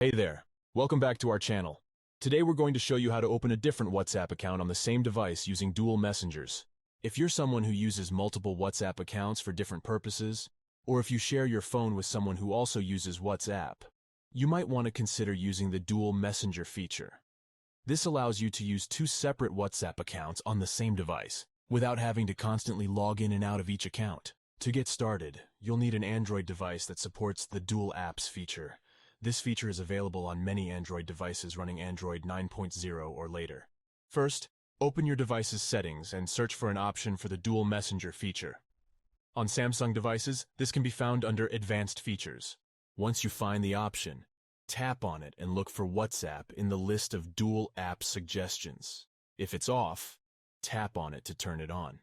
Hey there, welcome back to our channel. Today we're going to show you how to open a different WhatsApp account on the same device using dual messengers. If you're someone who uses multiple WhatsApp accounts for different purposes, or if you share your phone with someone who also uses WhatsApp, you might want to consider using the dual messenger feature. This allows you to use two separate WhatsApp accounts on the same device, without having to constantly log in and out of each account. To get started, you'll need an Android device that supports the dual apps feature. This feature is available on many Android devices running Android 9.0 or later. First, open your device's settings and search for an option for the dual messenger feature. On Samsung devices, this can be found under Advanced Features. Once you find the option, tap on it and look for WhatsApp in the list of dual app suggestions. If it's off, tap on it to turn it on.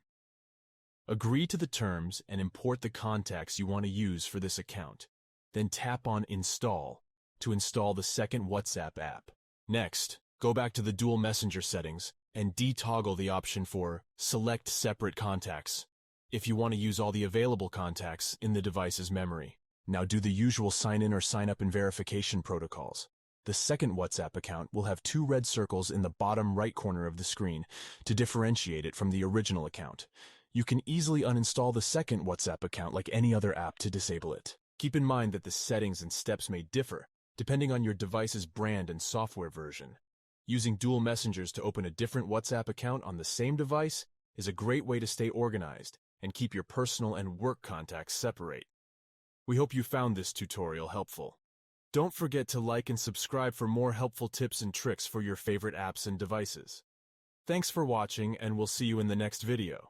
Agree to the terms and import the contacts you want to use for this account. Then tap on Install to install the second WhatsApp app. Next, go back to the dual messenger settings and detoggle the option for Select Separate Contacts if you want to use all the available contacts in the device's memory. Now do the usual sign in or sign up and verification protocols. The second WhatsApp account will have two red circles in the bottom right corner of the screen to differentiate it from the original account. You can easily uninstall the second WhatsApp account like any other app to disable it. Keep in mind that the settings and steps may differ, depending on your device's brand and software version. Using dual messengers to open a different WhatsApp account on the same device is a great way to stay organized and keep your personal and work contacts separate. We hope you found this tutorial helpful. Don't forget to like and subscribe for more helpful tips and tricks for your favorite apps and devices. Thanks for watching, and we'll see you in the next video.